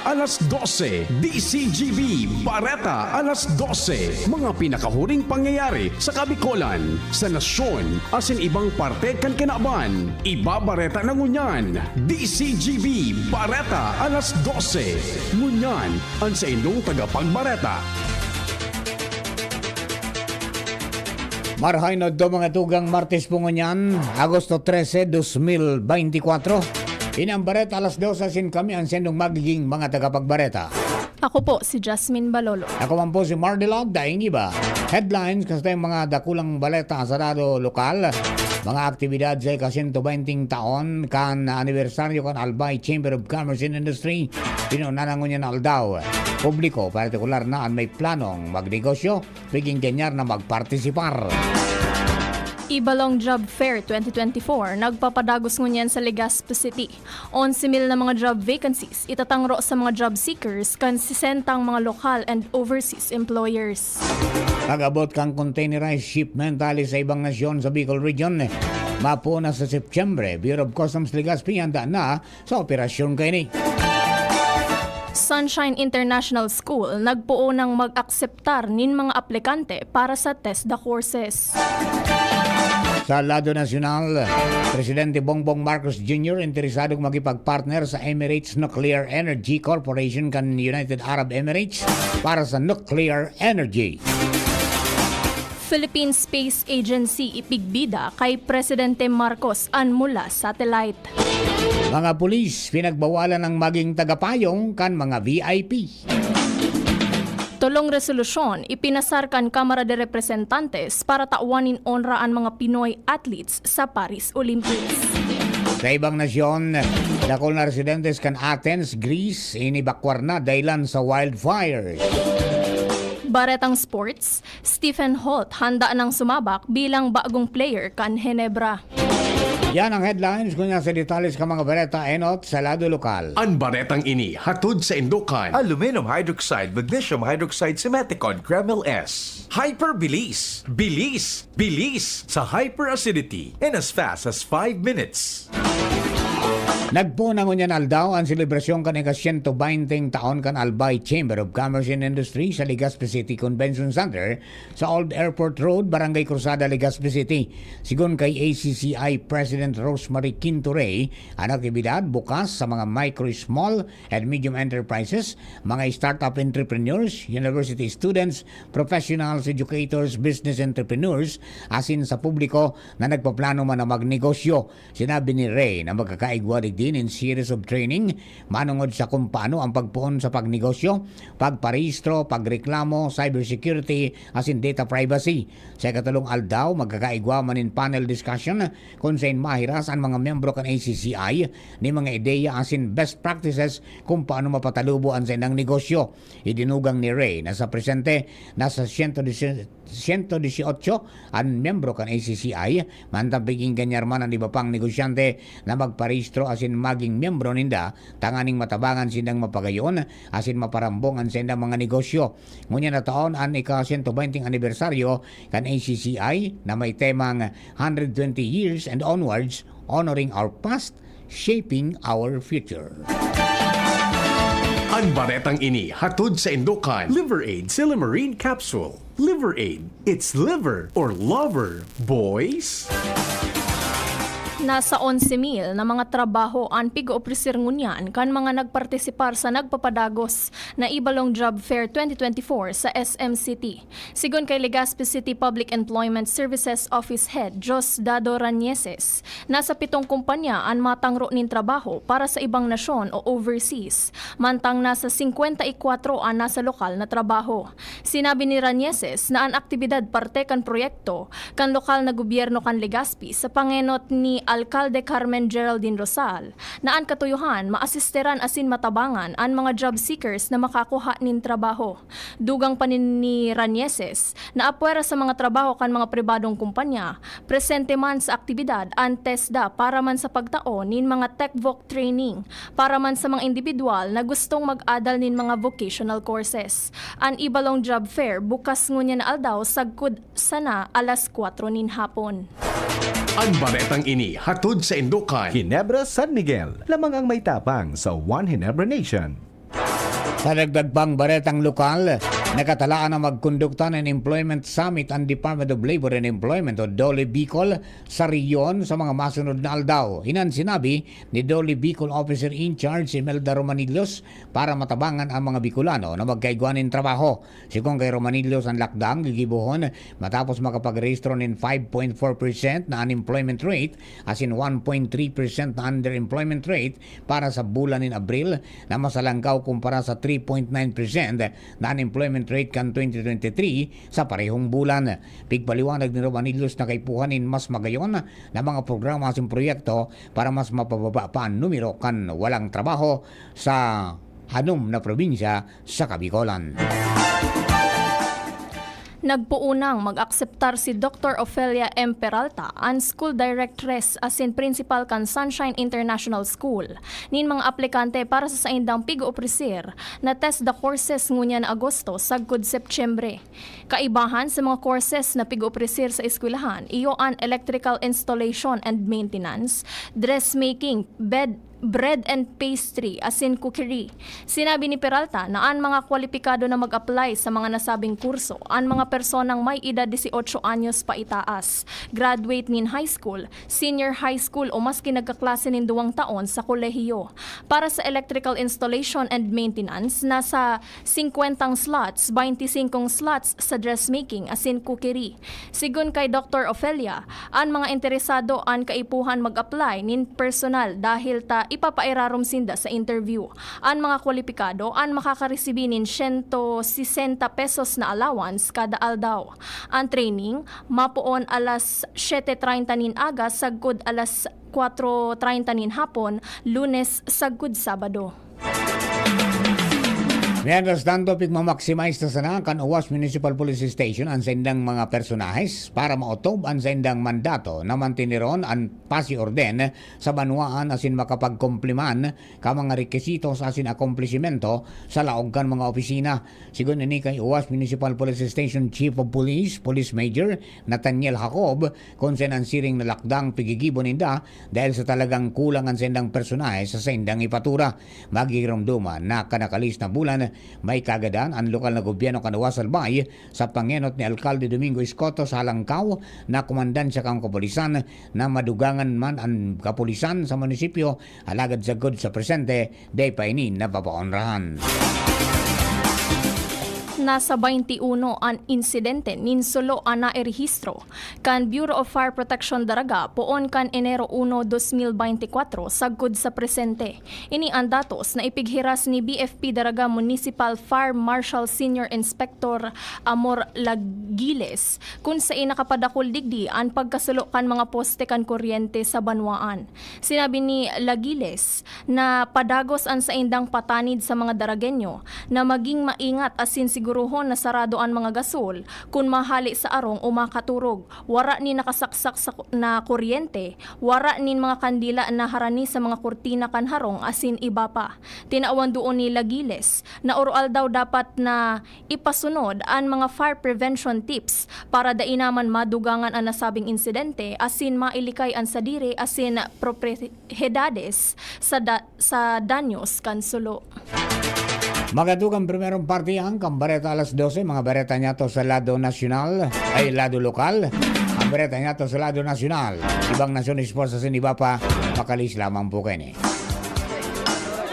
alas 12. DCGB Bareta alas 12. Mga pinakahuring pangyayari sa Kabikolan, sa nasyon, asin ibang parte kan kinaban. Ibabareta na ngunyan. DCGB Bareta alas 12. Ngunyan, ang sa inyong tagapagbareta. Marhay na do mga tugang Martes po ngunyan, Agosto 13, 2024. Inambareta alas 12 asin kami ang sendong magiging mga tagapagbareta. Ako po si Jasmine Balolo. Ako man po si Mardila, daing iba. Headlines kasi tayong mga dakulang baleta sa dado lokal. Mga aktibidad sa ika-120 taon kan anibersaryo kan Albay Chamber of Commerce and Industry. Pinunanangon niya na aldaw. Publiko, partikular na ang may planong magnegosyo, biging ganyar na magpartisipar. Ibalong Job Fair 2024 nagpapadagos ngunyan sa Legazpi City. 11,000 na mga job vacancies itatangro sa mga job seekers kan 60 mga lokal and overseas employers. Nag-abot kang containerized shipment tali sa ibang nasyon sa Bicol Region. Mapuna sa Septyembre, Bureau of Customs Legazpi handa na sa operasyon kayo ni. Sunshine International School nagpuo ng mag-akseptar nin mga aplikante para sa TESDA courses. Sa lado nasyonal, Presidente Bongbong Marcos Jr. interesadong magipag-partner sa Emirates Nuclear Energy Corporation kan United Arab Emirates para sa nuclear energy. Philippine Space Agency ipigbida kay Presidente Marcos mula satellite. Mga pulis pinagbawalan ng maging tagapayong kan mga VIP. Tulong resolusyon ipinasar kan Kamara de Representantes para tawanin onra ang mga Pinoy athletes sa Paris Olympics. Sa ibang nasyon, dakol na residentes kan Athens, Greece, inibakwar na dahilan sa wildfires. Baretang Sports, Stephen Holt handa ng sumabak bilang bagong player kan Ginebra. Yan ang headlines kunya sa detalles ka mga bareta enot sa lado lokal. Ang baretang ini hatod sa Indokan. Aluminum hydroxide, magnesium hydroxide, Simeticon, Kremel S. Hyperbilis. Bilis. Bilis sa hyperacidity in as fast as 5 minutes. Nagpo na ngunyan aldaw ang selebrasyon kan ika-120 taon kan Albay Chamber of Commerce and Industry sa Legazpi City Convention Center sa Old Airport Road, Barangay Cruzada, Legazpi City. Sigun kay ACCI President Rosemary Quintorey, ang aktibidad bukas sa mga micro, small, and medium enterprises, mga startup entrepreneurs, university students, professionals, educators, business entrepreneurs, asin sa publiko na nagpaplano man na magnegosyo. Sinabi ni Ray na magkakaigwarig din in series of training manungod sa kung paano ang pagpuon sa pagnegosyo, pagparehistro, pagreklamo, cybersecurity, asin data privacy. Sa katulong aldaw, magkakaigwa man in panel discussion kung saan mahiras ang mga membro kan ACCI ni mga ideya asin best practices kung paano mapatalubo ang sa negosyo. Idinugang ni Ray na sa presente nasa 118 ang membro kan ACCI, mantapiging ganyar man ang iba pang negosyante na magparehistro asin maging membro ninda, tanganing matabangan sindang mapagayon asin maparambong ang sindang mga negosyo. Ngunya na taon ang ika-120 anibersaryo kan ACCI na may temang 120 years and onwards, honoring our past, shaping our future. Ang baretang ini hatod sa Indokan. Liver Aid Silimarine Capsule. Liver Aid. It's liver or lover, boys. Nasa 11,000 na mga trabaho ang pig-opresir ngunyan kan mga nagpartisipar sa nagpapadagos na Ibalong Job Fair 2024 sa SM City. Sigon kay Legazpi City Public Employment Services Office Head Jos Dado Ranieses, nasa 7 kumpanya ang matangro nin trabaho para sa ibang nasyon o overseas, mantang nasa 54 ang nasa lokal na trabaho. Sinabi ni Ranieses na ang aktibidad parte kan proyekto kan lokal na gobyerno kan Legazpi sa pangenot ni Alcalde Carmen Geraldine Rosal na ang katuyuhan maasisteran asin matabangan ang mga job seekers na makakuha nin trabaho. Dugang pa ni Ranieses na apwera sa mga trabaho kan mga pribadong kumpanya, presente man sa aktibidad ang TESDA para man sa pagtao nin mga TechVoc training, para man sa mga individual na gustong mag-adal nin mga vocational courses. Ang Ibalong Job Fair bukas ngunya na aldaw sagkud sana alas 4 nin hapon. Ang baretang ini hatod sa Indokan. Ginebra San Miguel. Lamang ang may tapang sa One Ginebra Nation. Sa dagdag pang baretang lokal, nakatalaan na magkondukta ng Employment Summit ang Department of Labor and Employment o DOLE Bicol sa riyon sa mga masunod na aldaw. Hinan sinabi ni DOLE Bicol Officer in Charge Imelda Romanillos para matabangan ang mga Bicolano na magkaiguanin trabaho. Sikong kay Romanillos ang lakdang gigibuhon matapos makapag-rehistro ng 5.4% na unemployment rate as in 1.3% na underemployment rate para sa bulan ng Abril na masalangkaw kumpara sa 3.9% na unemployment rate kan 2023 sa parehong bulan. Pigpaliwanag ni Romanillos na kaipuhanin mas magayon na mga programa at proyekto para mas mapababa pa ang numero kan walang trabaho sa hanom na probinsya sa Kabikolan. Nagpuunang mag-akseptar si Dr. Ofelia M. Peralta, ang school directress asin principal kan Sunshine International School. Nin mga aplikante para sa saindang pigo-opresir na test the courses ngunya na Agosto sagkod Septyembre. Kaibahan sa mga courses na pigo-opresir sa eskwelahan, iyo ang electrical installation and maintenance, dressmaking, bread and pastry, asin cookery. Sinabi ni Peralta na ang mga kwalipikado na mag-apply sa mga nasabing kurso, ang mga personang may edad 18 anyos pa itaas, graduate nin high school, senior high school o maski nagkaklase nin 2 taon sa kolehiyo. Para sa electrical installation and maintenance, nasa 50 slots, 25 slots sa dressmaking, asin cookery. Sigun kay Dr. Ofelia, ang mga interesado ang kaipuhan mag-apply nin personal dahil ta ipapairarom sinda sa interview. Ang mga kwalipikado ang makakaresibin nin 160 pesos na allowance kada aldaw. Ang training mapuon alas 7:30 nin aga sagkod alas 4:30 nin hapon, Lunes sagkod Sabado. Mientras tanto, pigmamaximize na sana kan Uwas Municipal Police Station ang sendang mga personahes para maotob ang sendang mandato na mantiniron ang pasi orden sa banwaan asin makapagkompliman ka mga requisitos asin akomplishimento sa laog kan mga opisina. Sigun ini kay Uwas Municipal Police Station Chief of Police, Police Major Nathaniel Jacob, kung ang siring na lakdang pigigibo ninda dahil sa talagang kulang ang sendang personahes sa sendang ipatura. Magigramduman na kanakalis na bulan may kagadan ang lokal na gobyerno kanuwas Albay sa pangenot ni Alkalde Domingo Escoto sa Halangkaw na komandansya kang kapulisan na madugangan man ang kapulisan sa munisipyo alagad sa good sa presente day pa ini na papaonrahan. Nasa 21 ang insidente nin solo ang nairehistro kan Bureau of Fire Protection Daraga poon kan Enero 1, 2024 sagkod sa presente. Ini ang datos na ipighiras ni BFP Daraga Municipal Fire Marshal Senior Inspector Amor Lagiles kung sa nakapadakol digdi ang pagkasulo kan mga poste kan kuryente sa banwaan. Sinabi ni Lagiles na padagos ang saindang patanid sa mga Daragenyo na maging maingat asin siguruhon na sarado ang mga gasol kung mahali sa arong o makaturog. Wara ni nakasaksak na kuryente, wara nin mga kandila na harani sa mga kurtina kan harong asin iba pa. Tinaawan doon ni Lagiles na oral daw dapat na ipasunod ang mga fire prevention tips para dainaman madugangan ang nasabing insidente asin mailikay ang sadire asin propriedades sa danyos kan sulo. Magadugang primerong partiyang kambareta alas 12, mga bareta niya to sa lado nasyonal, ay lado lokal. Ang bareta niya to sa lado nasyonal. Ibang nasyon sports sa iba pa, makalis lamang po kene.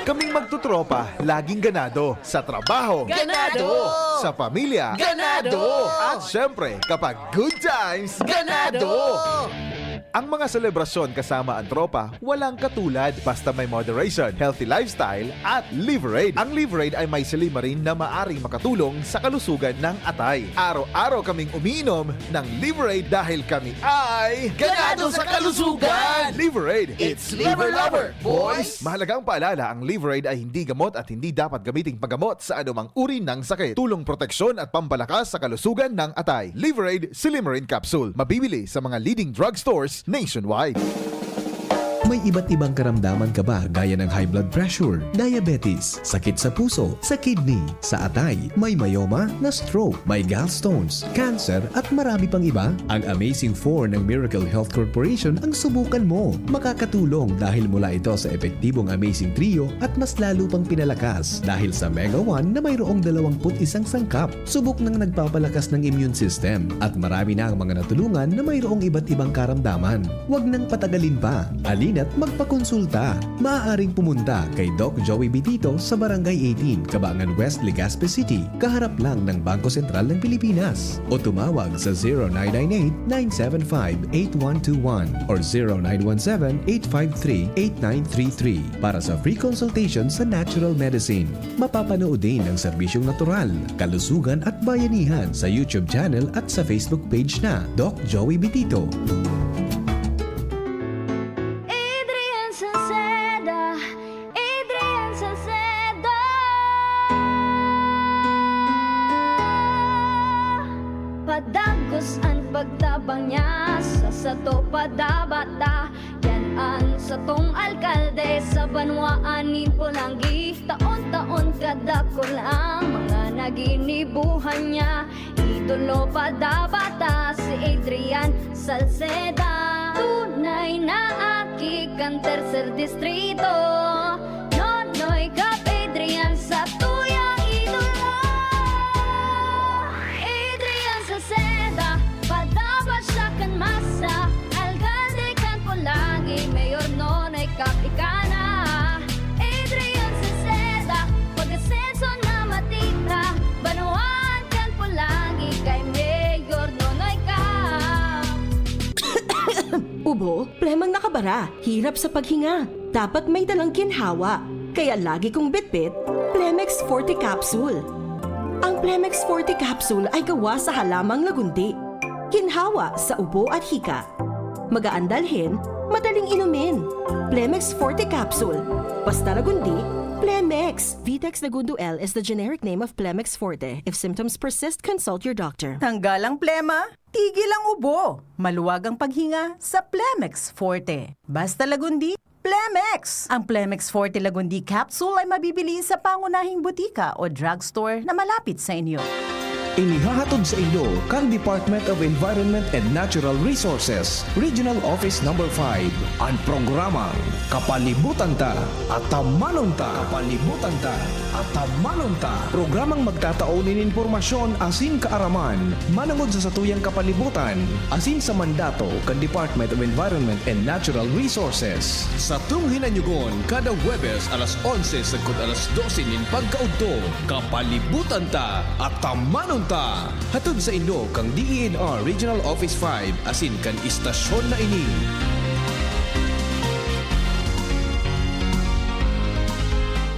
Kaming magtutropa, laging ganado. Sa trabaho, Ganado! Sa pamilya, Ganado! At syempre, kapag good times, Ganado! Ang mga selebrasyon kasama ang tropa, walang katulad basta may moderation, healthy lifestyle at Liverade. Ang Liverade ay may silima rin na maaring makatulong sa kalusugan ng atay. Araw-araw kaming umiinom ng Liverade dahil kami ay Ganado sa kalusugan! Liverade, It's Liver Lover, boys! Mahalagang paalala, ang Liverade ay hindi gamot at hindi dapat gamiting paggamot sa anumang uri ng sakit. Tulong proteksyon at pampalakas sa kalusugan ng atay. Liverade Silimarin Capsule. Mabibili sa mga leading drugstores nationwide. May iba't ibang karamdaman ka ba gaya ng high blood pressure, diabetes, sakit sa puso, sa kidney, sa atay, may myoma, na stroke, may gallstones, cancer at marami pang iba? Ang Amazing 4 ng Miracle Health Corporation ang subukan mo. Makakatulong dahil mula ito sa epektibong Amazing Trio at mas lalo pang pinalakas dahil sa Mega 1 na mayroong 21 sangkap. Subok ng nagpapalakas ng immune system at marami na ang mga natulungan na mayroong iba't ibang karamdaman. Huwag nang patagalin pa. Alina't magpakonsulta. Maaaring pumunta kay Doc Joey Bitito sa Barangay 18, Cabangan West, Legazpi City, kaharap lang ng Bangko Sentral ng Pilipinas. O tumawag sa 0998-975-8121 or 0917-853-8933 para sa free consultation sa natural medicine. Mapapanood din ang serbisyong natural, kalusugan at bayanihan sa YouTube channel at sa Facebook page na Doc Joey Bitito. Adrian Salceda, Adrian Salceda. Padagos ang pagtabang niya sa sato padabata. Yan ang satong alkalde sa banwaanin Pulangi. Taon-taon kadako lang mga naginibuhan niya. Idolo padabata si Adrian Salceda. Tunay na aki kang tercer distrito. Nonoy Kap Adrian sa tuyang idolo. Adrian Salceda, padaba siya kan masa. Alcalde kan Pulangi, Mayor Nonoy Kap ikana. Adrian Salceda, pag-asenso na matita. Banuan kan Pulangi kay Mayor Nonoy Kap. Ubo, plemang nakabara, hirap sa paghinga. Dapat may dalang ginhawa. Kaya lagi kong bitbit, Plemex Forte Capsule. Ang Plemex Forte Capsule ay gawa sa halamang lagundi. Ginhawa sa ubo at hika. Magaan dalhin, madaling inumin. Plemex Forte Capsule. Basta lagundi, Plemex. Vitex Lagundo L is the generic name of Plemex Forte. If symptoms persist, consult your doctor. Tanggal ang plema, tigil ang ubo. Maluwag ang paghinga sa Plemex Forte. Basta Lagundi, Plemex! Ang Plemex Forte Lagundi Capsule ay mabibili sa pangunahing butika o drugstore na malapit sa inyo. Inihahatod sa inyo kang Department of Environment and Natural Resources, Regional Office No. 5, ang programang Kapalibutan Ta at Tamanon Ta. Kapalibutan Ta at Tamanon Ta. Programang magtataunin informasyon asin kaaraman, manangod sa satuyang kapalibutan, asin sa mandato kan Department of Environment and Natural Resources. Sa tunghinanyugon, kada Webes alas 11 sagkod alas 12 nin pagkaudto, kapalibutan ta at tamanon ta. Hatod sa inyo kang DENR Regional Office 5 asin kan istasyon na ini.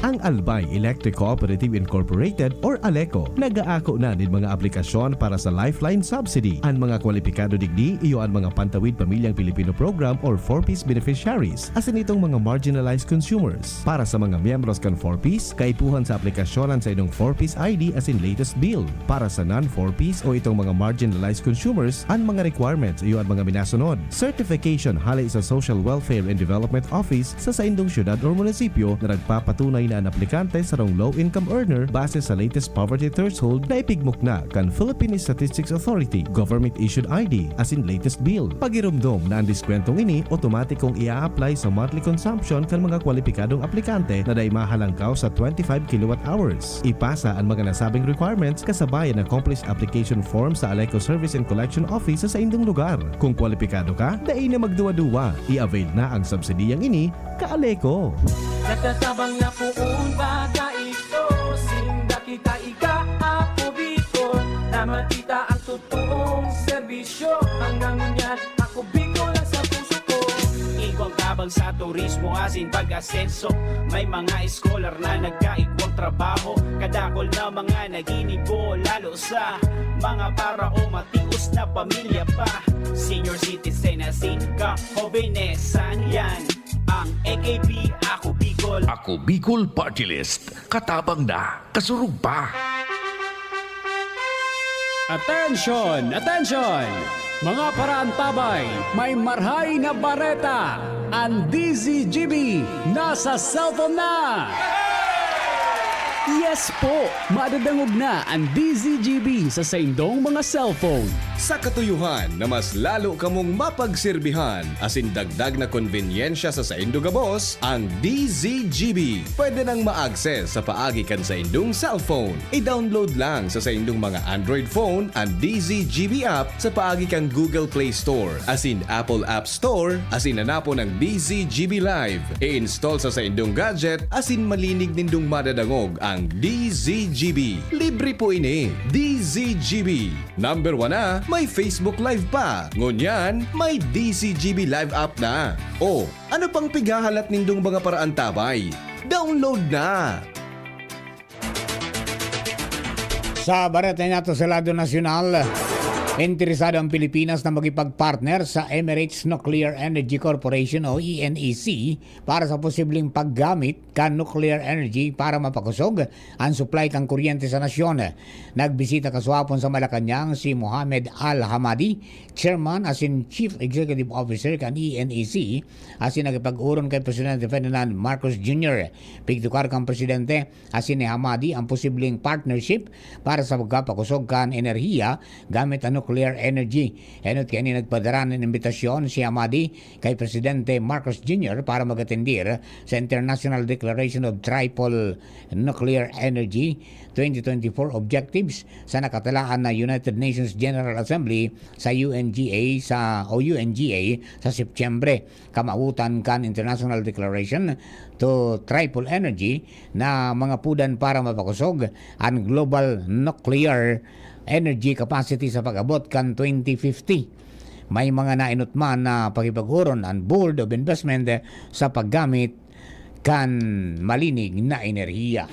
Ang Albay Electric Cooperative Incorporated or ALECO nagaako na din mga aplikasyon para sa Lifeline Subsidy. Ang mga kwalipikado digdi iyo ang mga Pantawid Pamilyang Pilipino Program or 4Ps beneficiaries asin itong mga marginalized consumers. Para sa mga miyembros kan 4Ps, kaipuhan sa aplikasyonan sa inyong 4Ps ID asin latest bill. Para sa non-4Ps o itong mga marginalized consumers, ang mga requirements iyo ang mga minasunod. Certification halay sa Social Welfare and Development Office sa indong syudad o munisipyo na nagpapatunay na ang aplikante sa rong low-income earner base sa latest poverty threshold na ipigmok na kan Philippine Statistics Authority government-issued ID as in latest bill. Pagirumdom na ang diskwentong ini otomatikong ia-apply sa monthly consumption kan mga kwalipikadong aplikante na day mahalangkaw sa 25 kilowatt-hours. Ipasa ang mga nasabing requirements kasabayan ng accomplished application form sa ALECO Service and Collection Office sa indong lugar. Kung kwalipikado ka, dai na magduwa-duwa. I-avail na ang subsidiyang ini ka-ALECO. Nagtatabang na puun baka ito. Sinda kita ika ako biko. Na matita ang totoong serbisyo. Hanggang ngunyan ako biko lang sa puso ko. Igwang tabang sa turismo asin pag-asenso. May mga scholar na nagkaigwang trabaho. Kadakol na mga naginibo lalo sa mga para o matius na pamilya pa. Senior citizen asin ka jovenesan yan. Ang AKP Ako Bicol. Ako Bicol Party List. Katabang na, kasurug pa. Attention! Attention! Mga paraantabay, may marhay na bareta. Ang DZGB nasa cellphone na! Yes po, madadangog na ang DZGB sa saindong mga cellphone. Sa katuyuhan na mas lalo kamong mapagserbihan asin dagdag na konbenyensya sa saindo gabos, ang DZGB pwede nang ma-access sa paagi kan sa indong cellphone. I-download lang sa saindong mga Android phone ang DZGB app sa paagi kang Google Play Store asin Apple App Store asin nanapo ng DZGB Live. I-install sa saindong gadget asin malinig nindong madadangog ang DZGB. Libre po ini. DZGB. Number 1 na, may Facebook Live pa. Ngunyan, may DZGB Live app na. O, ano pang pigahalat nindong mga paraantabay? Download na! Sa bareta nato sa lado nasyonal, interesado ang Pilipinas na magipag-partner sa Emirates Nuclear Energy Corporation o ENEC para sa posibleng paggamit kan nuclear energy para mapakusog ang supply kang kuryente sa nasyon. Nagbisita kaswapon sa Malacanang si Mohamed Al-Hamadi, Chairman asin Chief Executive Officer kan ENEC, asin nagipag-uron kay Presidente Ferdinand Marcos Jr. Pigtukar kang Presidente asin ni Hamadi ang posibleng partnership para sa pagpapakusog kan enerhiya gamit ang nuclear energy. Enot kaya ni nagpadara ng imbitasyon si Hamadi kay Presidente Marcos Jr. para mag-atendir sa International Declaration of Triple Nuclear Energy 2024 Objectives sa nakatalaan na United Nations General Assembly sa UNGA sa Setyembre. Kamautan kan International Declaration to Triple Energy na mga pudan para mapakusog ang global nuclear energy capacity sa pag-abot kan 2050. May mga nainutman na pagipag-uron ang Board of Investment sa paggamit kan malinig na enerhiya.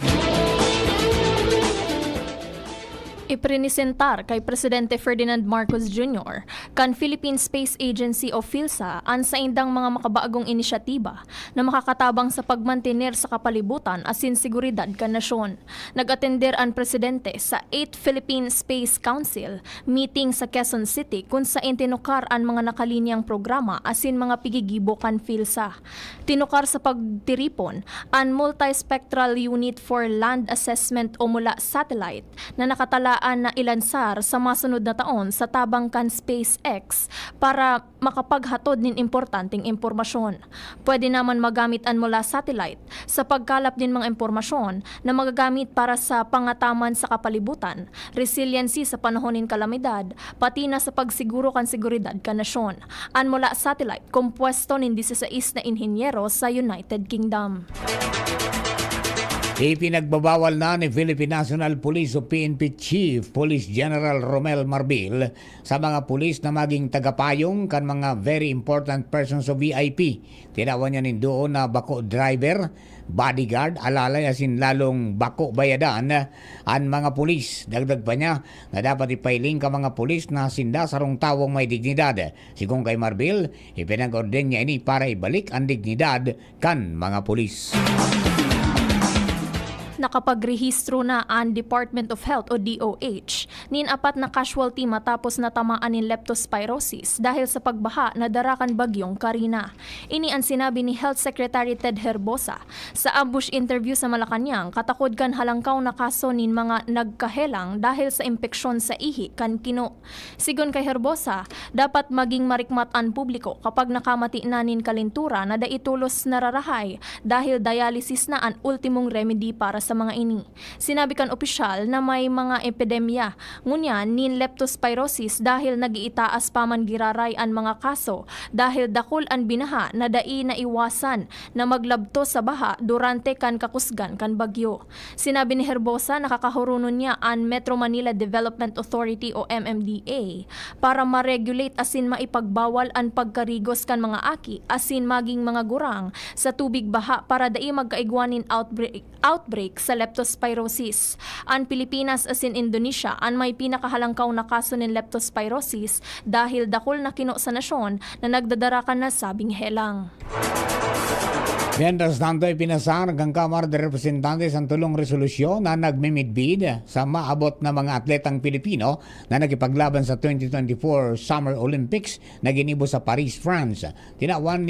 Iprinisentar kay Presidente Ferdinand Marcos Jr. kan Philippine Space Agency o PhilSA ang saindang mga makabaagong inisyatiba na makakatabang sa pagmantener sa kapalibutan asin seguridad kan nasyon. Nag-atender ang Presidente sa 8th Philippine Space Council meeting sa Quezon City kung saan tinukar ang mga nakalinyang programa asin mga pigigibo kan PhilSA. Tinukar sa pagtiripon ang Multispectral Unit for Land Assessment o mula satellite na nakatala na ilansar sa masunod na taon sa tabang kan SpaceX para makapaghatod nin importanteng impormasyon. Pwede naman magamit ang mula satellite sa pagkalap din mga impormasyon na magagamit para sa pangataman sa kapalibutan, resiliency sa panahon nin kalamidad, pati na sa pagsiguro kan seguridad kan nasyon. Ang mula satellite kompuesto nin 16 na inhinyero sa United Kingdom. Ipinagbabawal na ni Philippine National Police o PNP Chief Police General Romel Marbil sa mga pulis na maging tagapayong kan mga very important persons o VIP. Tinawan niya doon na bako driver, bodyguard, alalay asin lalong bako bayadan ang mga pulis. Dagdag pa niya na dapat ipailing ka mga pulis na sinda sarong tawong may dignidad. Sigong kay Marbil, ipinag-orden niya ini para ibalik ang dignidad kan mga pulis. Nakapagrehistro na ang Department of Health o DOH nin 4 na casualty matapos natamaan ng leptospirosis dahil sa pagbaha na darakan bagyong Karina. Ini ang sinabi ni Health Secretary Ted Herbosa sa ambush interview sa Malacanang, katakod kan halangkaw na kaso nin mga nagkahelang dahil sa impeksyon sa ihi kan kino. Sigon kay Herbosa, dapat maging marikmat ang publiko kapag nakamati na nin kalintura na daitulos nararahay dahil dialysis na ang ultimong remedy para sa mga ini. Sinabi kan opisyal na may mga epidemya ngunyan nin leptospirosis dahil nagiitaas pa man giraray ang mga kaso dahil dakol ang binaha na dai na iwasan na maglabto sa baha durante kan kakusgan kan bagyo. Sinabi ni Herbosa nakakahurunon niya ang Metro Manila Development Authority o MMDA para ma-regulate asin maipagbawal ang pagkarigos kan mga aki asin maging mga gurang sa tubig baha para dai magkaigwanin outbreak sa leptospirosis. Ang Pilipinas asin Indonesia ang may pinakahalangkaw na kaso ng leptospirosis dahil dakol na kino sa nasyon na nagdadarakan na sabing helang. Mientras tanto, ipinasar ng Kamara de Representantes ang tulong resolusyon na nagmimidbid sa maabot na mga atletang Pilipino na nakipaglaban sa 2024 Summer Olympics na ginibo sa Paris, France. Tinawan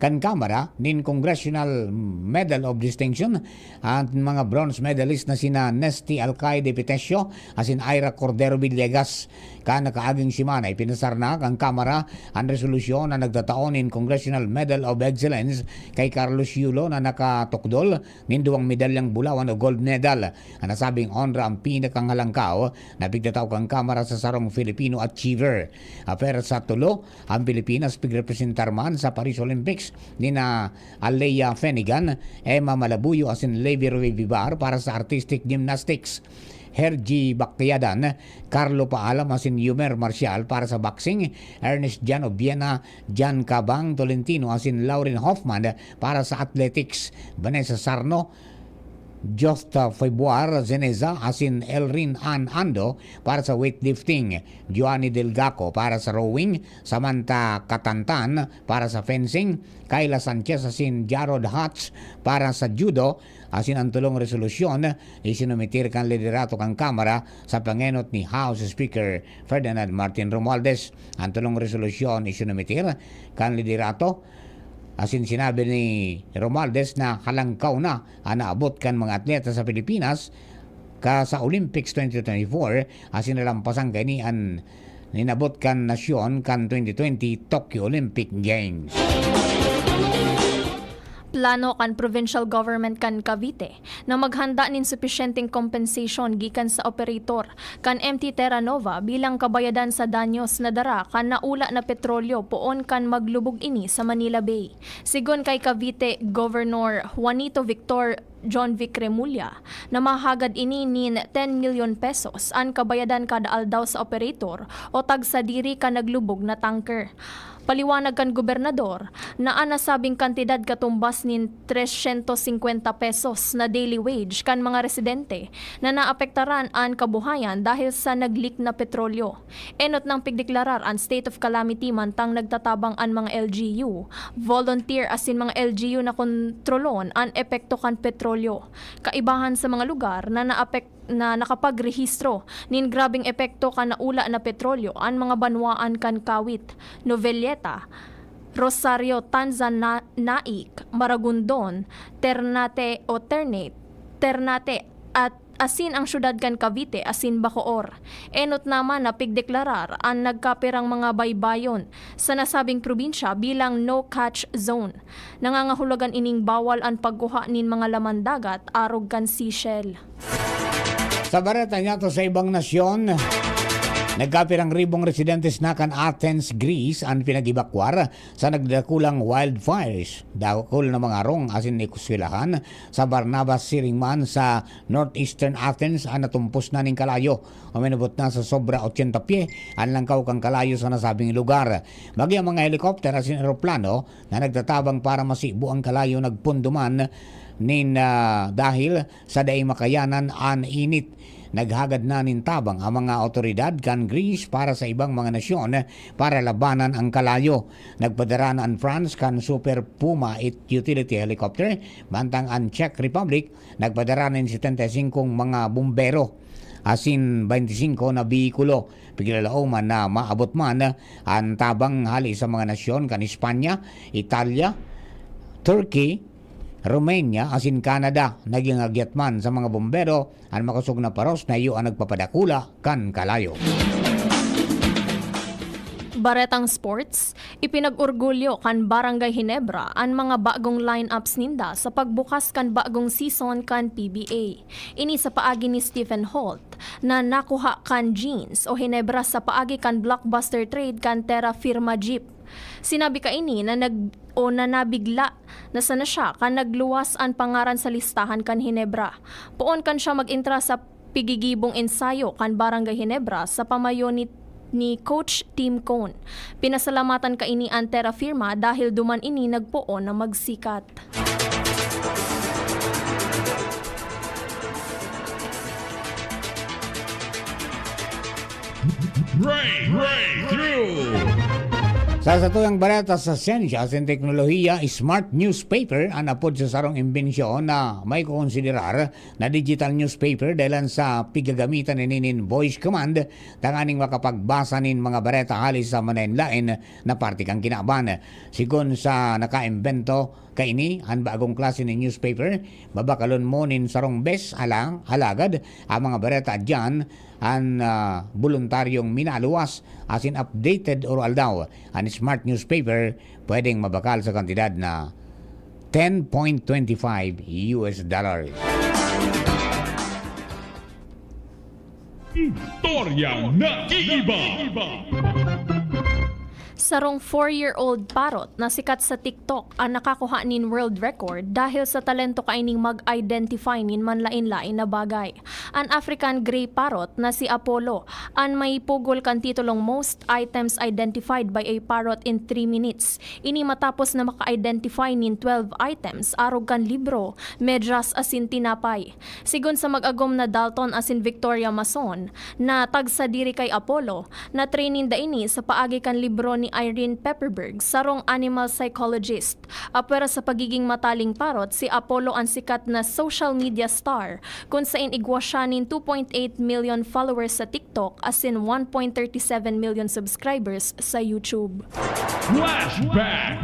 kan Kamara nin Congressional Medal of Distinction at mga bronze medalist na sina Nesty Alcaide Pitesio asin Ira Cordero Villegas. Nakaaging simana ipinasar na ang Kamara ang resolusyon na nagtataon in Congressional Medal of Excellence kay Carlos Yulo na nakatukdol nin duwang medalyang bulawan o gold medal. Ang nasabing honra ang pinakanghalangkaw na bigdataw kang Kamara sa sarong Filipino Achiever. Pero sa tulo, ang Pilipinas pigrepresentar man sa Paris Olympics ni na Alea Fenigan, Emma Malabuyo asin Levi Vivar para sa artistic gymnastics. Hergy Bakyadan, Carlo Paalam asin Yumer Marcial para sa boxing, Ernest Jan Obiena, Jan Cabang Tolentino asin Lauren Hoffman para sa athletics, Vanessa Sarno, Josta Feboar Zeneza asin Elrin Ann Ando para sa weightlifting, Joanny Delgaco para sa rowing, Samantha Katantan para sa fencing, Kayla Sanchez asin Jarod Hatch para sa judo. Asin ang tulong resolusyon isinumitir kan liderato kang Kamara sa pangenot ni House Speaker Ferdinand Martin Romualdez. Ang tulong resolusyon isinumitir kan liderato asin sinabi ni Romualdez na halangkaw na ang naabot kan mga atleta sa Pilipinas sa Olympics 2024 asin nalampasang kani ang ninabot kan nasyon kan 2020 Tokyo Olympic Games. Plano kan provincial government kan Cavite na maghanda nin supisyenteng compensation gikan sa operator kan MT Terra Nova bilang kabayadan sa danyos na dara kan naula na petrolyo poon kan maglubog ini sa Manila Bay. Sigon kay Cavite Governor Juanito Victor John Vic Remulla na mahagad ini nin 10 million pesos ang kabayadan kada aldaw sa operator o tag sa diri ka naglubog na tanker. Paliwanag kan gobernador na ang nasabing kantidad katumbas nin 350 pesos na daily wage kan mga residente na naapektaran ang kabuhayan dahil sa nagleak na petrolyo. Enot nang pigdeklarar ang state of calamity mantang nagtatabang ang mga LGU, volunteer asin mga LGU na kontrolon ang epekto kan petrolyo. Kaibahan sa mga lugar na nakapagrehistro nin grabing epekto kan naula na petrolyo ang mga banwaan kan Kawit, Novelleta, Rosario, Tanzanaik, Maragondon, Ternate at asin ang syudad kan Cavite asin Bacoor. Enot naman na pigdeklarar ang nagkapirang mga baybayon sa nasabing probinsya bilang no-catch zone. Nangangahulugan ining bawal ang pagkuha nin mga laman dagat arog kan seashell. Sa bareta niya to sa ibang nasyon, nagkapirang ribong residentes na kan Athens, Greece ang pinagibakwar sa nagdakulang wildfires. Dakol na mga rong asin ikuswilahan sa Barnabas Siringman sa northeastern Athens ang natumpos na ning kalayo. Uminabot na sa sobra 80 pie ang langkaw kang kalayo sa nasabing lugar. Bagi ang mga helikopter asin aeroplano na nagtatabang para masibo ang kalayo nagpunduman dahil sa daing makayanan an init. Naghagad na nintabang ang mga otoridad kan Greece para sa ibang mga nasyon para labanan ang kalayo. Nagpadara na ang France kan Super Puma utility helicopter, bantang ang Czech Republic nagpadara ng 75 mga bumbero asin 25 na bihikulo. Piglalauman na maabot man ang tabang hali sa mga nasyon kan Espanya, Italia, Turkey, Romania asin Canada. Naging agyatman sa mga bombero ang makasug na paros na iyo ang nagpapadakula kan kalayo. Baretang sports, ipinag-orgulyo kan Barangay Ginebra ang mga bagong lineups ninda sa pagbukas kan bagong season kan PBA. Ini sa paagi ni Stephen Holt na nakuha kan jeans o Ginebra sa paagi kan blockbuster trade kan Terra Firma Jeep. Sinabi ka ini na nabigla na sana siya kan nagluwas ang pangaran sa listahan kan Ginebra. Poon kan siya mag-intra sa pigigibong ensayo kan Barangay Ginebra sa pamayo ni Coach Tim Cone. Pinasalamatan ka ini ang Terra Firma dahil duman ini nagpoon na magsikat. Breakthrough! Sa satuyang barata sa siyensya at teknolohiya, smart newspaper ang apod sa sarong imbensyon na may kukonsiderar na digital newspaper dahil sa pigagamitan ninin voice command tanganing makapagbasa nin mga bareta halis sa manainlain na parte kang kinaban. Sigon sa nakaimbento kaini ang bagong klase ni newspaper, babakalon mo nin sarong bes halagad ang mga bareta dyan ang voluntaryong minaluwas as in updated oral daw. Ang smart newspaper pwedeng mabakal sa kantidad na $10.25. Istorya na iiba. Sarong 4-year-old parrot na sikat sa TikTok ang nakakuha nin world record dahil sa talento kaining mag-identify nin manlain-lain na bagay. An African gray parrot na si Apollo ang may pugol kan titulong most items identified by a parrot in 3 minutes. Ini matapos na maka-identify nin 12 items arog kan libro, medyas asin tinapay. Sigon sa mag-agom na Dalton asin Victoria Mason na tagsa diri kay Apollo na training da ini sa paagi kan libro ni Irene Pepperberg, sarong animal psychologist. Apera sa pagiging mataling parot, si Apollo ang sikat na social media star kung saan igwa siya nin 2.8 million followers sa TikTok as in 1.37 million subscribers sa YouTube. Flashback.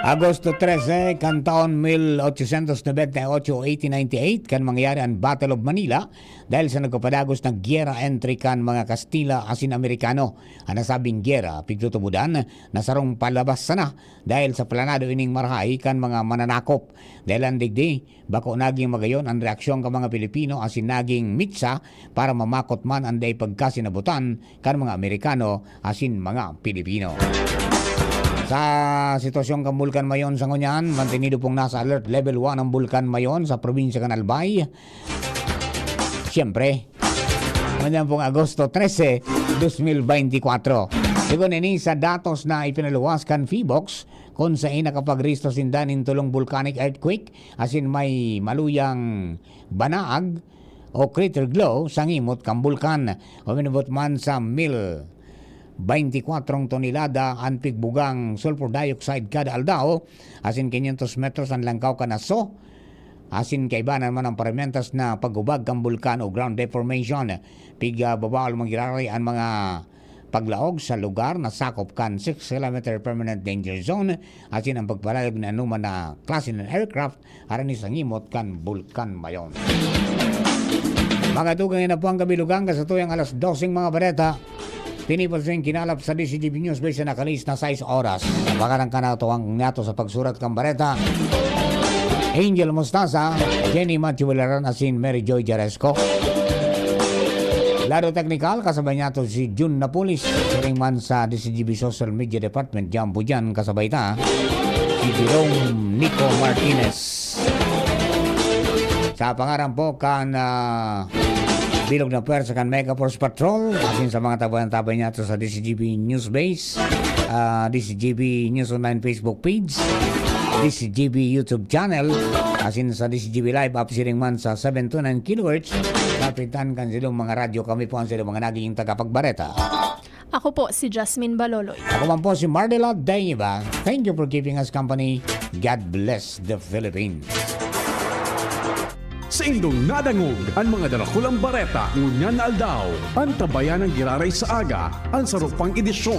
Agosto 13, kan taon 1898-1898 kan mangyari ang Battle of Manila dahil sa nagpapadagos ng gyera entry kan mga Kastila asin Amerikano. Ang nasabing gyera, pigtutubudan, nasarong palabas sana dahil sa planado ining marahay kan mga mananakop. Dahil ang digdi, bako naging magayon ang reaksyon ka mga Pilipino asin naging mitsa para mamakot man ang day pagkasinabutan kan mga Amerikano asin mga Pilipino. Sa sitwasyon ng Bulkan Mayon sa ngunyan, mantinido pong nasa alert level 1 ang Bulkan Mayon sa probinsya ng Albay. Siyempre, ngunyan pong Agosto 13, 2024. Sigon ini sa datos na ipinaluwas kan Feebox kung saan nakapag-resto sindan in tulong volcanic earthquake asin may maluyang banaag o crater glow sa ngimot kang bulkan. Uminabot man sa 24 tonelada ang pigbugang sulfur dioxide kada aldaw asin 500 metros ang langkaw kanaso asin kaibanan man ang paramentas na pagubag kang bulkan o ground deformation bawal magirari ang mga paglaog sa lugar na sakop kan 6 km permanent danger zone asin ang pagpalayag na anuman na klase ng aircraft aran sa ngimot kan Bulkan Mayon. Mga tugang na po ang kabilugang kasatuyang alas 12 mga bareta. Pinipos rin kinalap sa DCGB News Base na nakalis na 6 oras. Napakarang kanatuang nato sa pagsurat kang bareta. Angel Mostaza, Jenny Machuelaran asin Mary Joy Jaresco. Lado Technical, kasabay niya to si June Napolis. Siring man sa DCGB Social Media Department, Jambo dyan, kasabay ta. Si Jerome Nico Martinez. Sa pangarang po kan bilog na puwersa kan Mega Force Patrol asin sa mga tabayan-tabay niya to sa DCGB News Base, DCGB News Online Facebook page, DCGB YouTube channel, asin sa DCGB Live up siring man sa 729 kHz. Kapitan kan silong mga radyo, kami po ang silong mga naging tagapagbareta. Ako po si Jasmine Baloloy. Ako man po si Mardela Daiva. Thank you for keeping us company. God bless the Philippines. Sa indong nadangog ang mga darakulang bareta ngunyan aldaw. Ang tabayan ng giraray sa aga, ang sarupang edisyon.